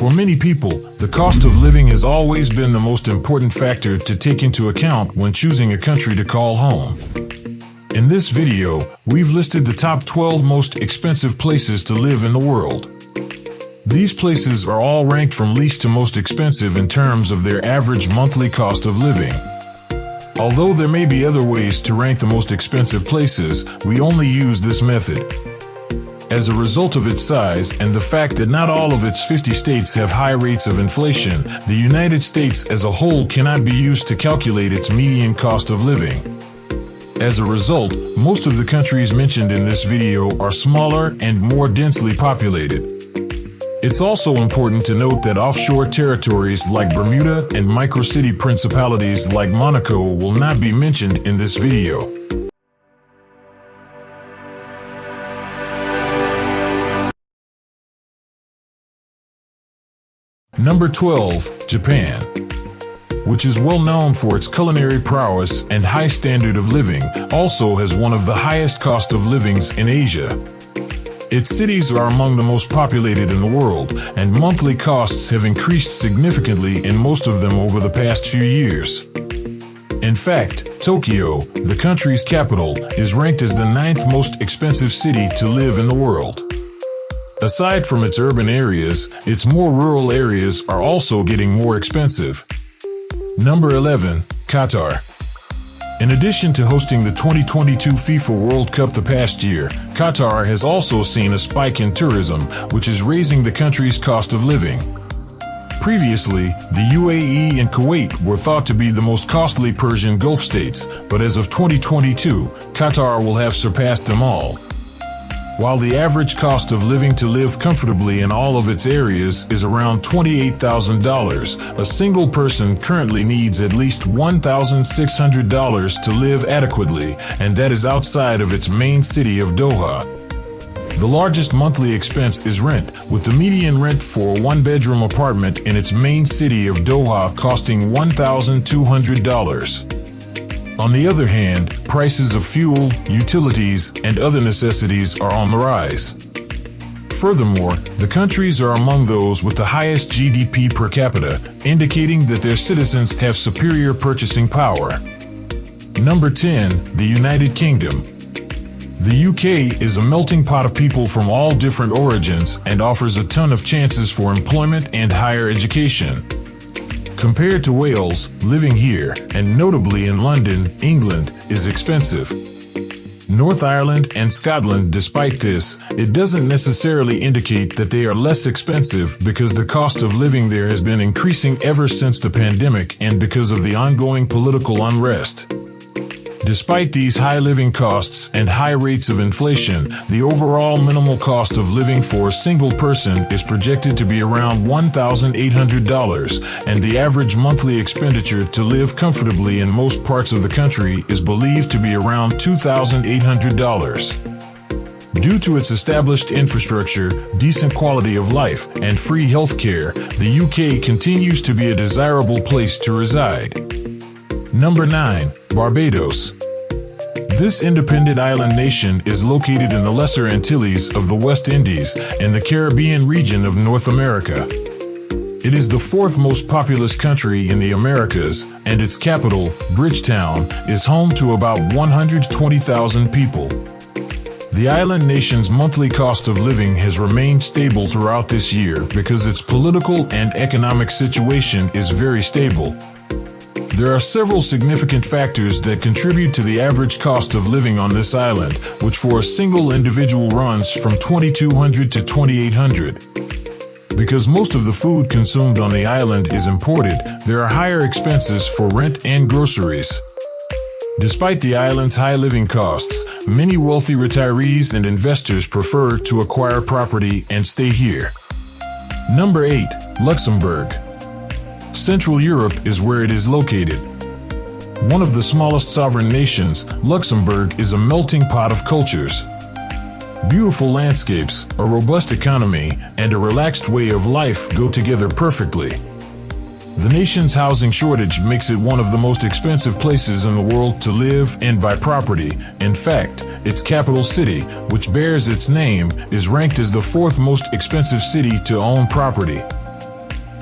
For many people, the cost of living has always been the most important factor to take into account when choosing a country to call home. In this video, we've listed the top 12 most expensive places to live in the world. These places are all ranked from least to most expensive in terms of their average monthly cost of living. Although there may be other ways to rank the most expensive places, we only use this method. As a result of its size and the fact that not all of its 50 states have high rates of inflation, the United States as a whole cannot be used to calculate its median cost of living. As a result, most of the countries mentioned in this video are smaller and more densely populated. It's also important to note that offshore territories like Bermuda and microcity principalities like Monaco will not be mentioned in this video. Number 12, Japan, which is well known for its culinary prowess and high standard of living, also has one of the highest cost of livings in Asia. Its cities are among the most populated in the world, and monthly costs have increased significantly in most of them over the past few years. In fact, Tokyo, the country's capital, is ranked as the 9th most expensive city to live in the world. Aside from its urban areas, its more rural areas are also getting more expensive. Number 11, Qatar. In addition to hosting the 2022 FIFA World Cup the past year, Qatar has also seen a spike in tourism, which is raising the country's cost of living. Previously, the UAE and Kuwait were thought to be the most costly Persian Gulf states, but as of 2022, Qatar will have surpassed them all. While the average cost of living to live comfortably in all of its areas is around $28,000, a single person currently needs at least $1,600 to live adequately, and that is outside of its main city of Doha. The largest monthly expense is rent, with the median rent for a one-bedroom apartment in its main city of Doha costing $1,200. On the other hand, prices of fuel, utilities, and other necessities are on the rise. Furthermore, the countries are among those with the highest GDP per capita, indicating that their citizens have superior purchasing power. Number 10, the United Kingdom. The UK is a melting pot of people from all different origins and offers a ton of chances for employment and higher education. Compared to Wales, living here, and notably in London, England, is expensive. North Ireland and Scotland, despite this, it doesn't necessarily indicate that they are less expensive because the cost of living there has been increasing ever since the pandemic and because of the ongoing political unrest. Despite these high living costs and high rates of inflation, the overall minimal cost of living for a single person is projected to be around $1,800, and the average monthly expenditure to live comfortably in most parts of the country is believed to be around $2,800. Due to its established infrastructure, decent quality of life, and free healthcare, the UK continues to be a desirable place to reside. Number 9, Barbados. This independent island nation is located in the Lesser Antilles of the West Indies in the Caribbean region of North America. It is the 4th most populous country in the Americas, and its capital, Bridgetown, is home to about 120,000 people. The island nation's monthly cost of living has remained stable throughout this year because its political and economic situation is very stable. There are several significant factors that contribute to the average cost of living on this island, which for a single individual runs from $2,200 to $2,800. Because most of the food consumed on the island is imported, there are higher expenses for rent and groceries. Despite the island's high living costs, many wealthy retirees and investors prefer to acquire property and stay here. Number 8, Luxembourg. Central Europe is where it is located. One of the smallest sovereign nations, Luxembourg is a melting pot of cultures. Beautiful landscapes, a robust economy, and a relaxed way of life go together perfectly. The nation's housing shortage makes it one of the most expensive places in the world to live and buy property. In fact, its capital city, which bears its name, is ranked as the 4th most expensive city to own property.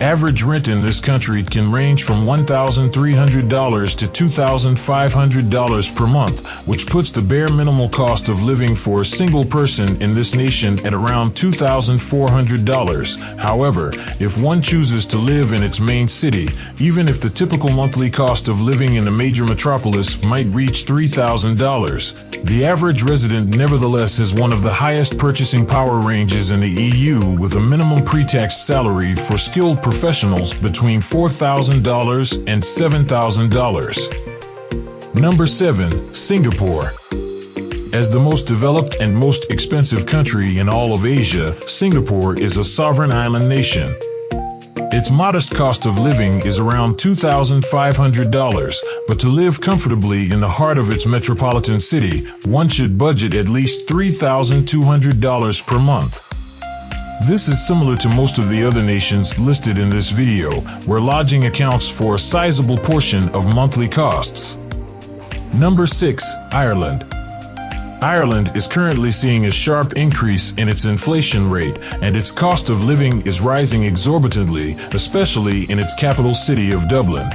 Average rent in this country can range from $1,300 to $2,500 per month, which puts the bare minimal cost of living for a single person in this nation at around $2,400. However, if one chooses to live in its main city, even if the typical monthly cost of living in a major metropolis might reach $3,000, the average resident nevertheless has one of the highest purchasing power ranges in the EU, with a minimum pre-tax salary for skilled professionals between $4,000 and $7,000. Number 7. Singapore. As the most developed and most expensive country in all of Asia, Singapore is a sovereign island nation. Its modest cost of living is around $2,500, but to live comfortably in the heart of its metropolitan city, one should budget at least $3,200 per month. This is similar to most of the other nations listed in this video, where lodging accounts for a sizable portion of monthly costs. Number 6. Ireland. Ireland is currently seeing a sharp increase in its inflation rate, and its cost of living is rising exorbitantly, especially in its capital city of Dublin.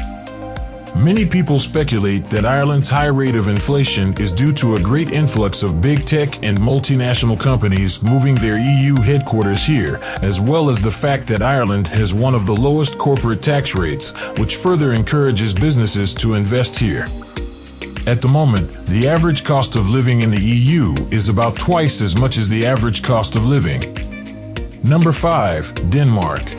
Many people speculate that Ireland's high rate of inflation is due to a great influx of big tech and multinational companies moving their EU headquarters here, as well as the fact that Ireland has one of the lowest corporate tax rates, which further encourages businesses to invest here. At the moment, the average cost of living in the EU is about twice as much as the average cost of living. Number 5. Denmark.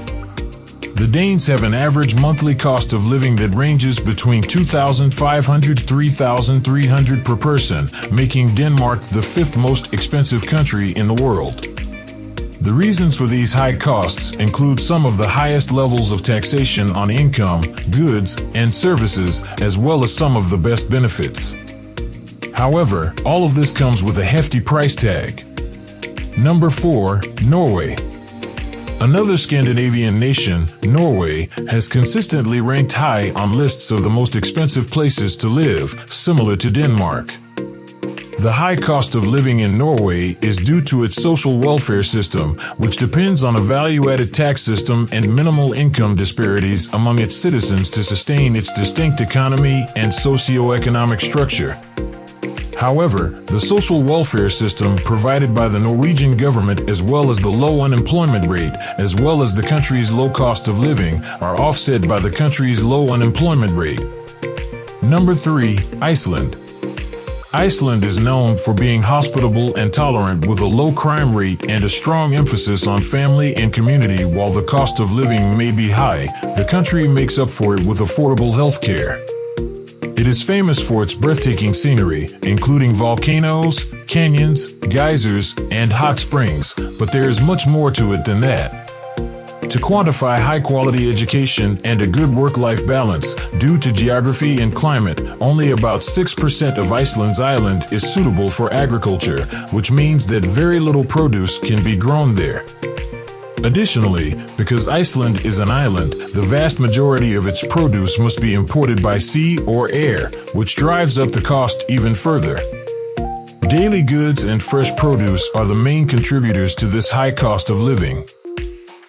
The Danes have an average monthly cost of living that ranges between $2,500 to $3,300 per person, making Denmark the 5th most expensive country in the world. The reasons for these high costs include some of the highest levels of taxation on income, goods, and services, as well as some of the best benefits. However, all of this comes with a hefty price tag. Number 4. Norway. Another Scandinavian nation, Norway, has consistently ranked high on lists of the most expensive places to live, similar to Denmark. The high cost of living in Norway is due to its social welfare system, which depends on a value-added tax system and minimal income disparities among its citizens to sustain its distinct economy and socio-economic structure. However, the social welfare system provided by the Norwegian government, as well as the low unemployment rate, as well as the country's low cost of living, are offset by the country's low unemployment rate. Number 3. Iceland. Iceland is known for being hospitable and tolerant, with a low crime rate and a strong emphasis on family and community. While the cost of living may be high, the country makes up for it with affordable health care. It is famous for its breathtaking scenery, including volcanoes, canyons, geysers, and hot springs, but there is much more to it than that. To quantify high-quality education and a good work-life balance, due to geography and climate, only about 6% of Iceland's island is suitable for agriculture, which means that very little produce can be grown there. Additionally, because Iceland is an island, the vast majority of its produce must be imported by sea or air, which drives up the cost even further. Daily goods and fresh produce are the main contributors to this high cost of living.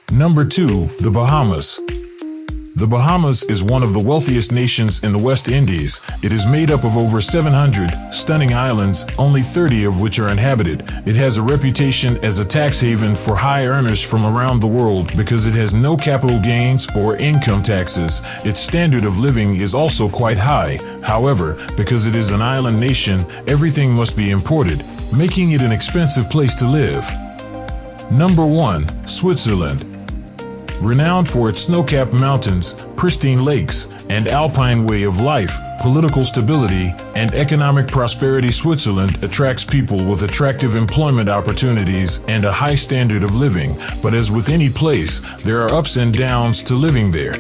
Number 2. The Bahamas. The Bahamas is one of the wealthiest nations in the West Indies. It is made up of over 700 stunning islands, only 30 of which are inhabited. It has a reputation as a tax haven for high earners from around the world because it has no capital gains or income taxes. Its standard of living is also quite high. However, because it is an island nation, everything must be imported, making it an expensive place to live. Number 1. Switzerland. Renowned for its snow-capped mountains, pristine lakes, and alpine way of life, political stability, and economic prosperity, Switzerland attracts people with attractive employment opportunities and a high standard of living. But as with any place, there are ups and downs to living there.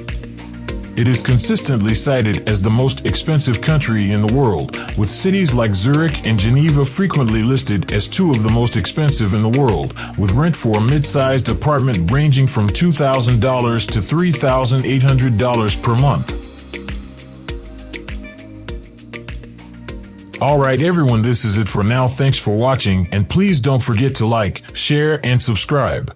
It is consistently cited as the most expensive country in the world, with cities like Zurich and Geneva frequently listed as two of the most expensive in the world, with rent for a mid-sized apartment ranging from $2,000 to $3,800 per month. Alright everyone, this is it for now. Thanks for watching, and please don't forget to like, share, and subscribe.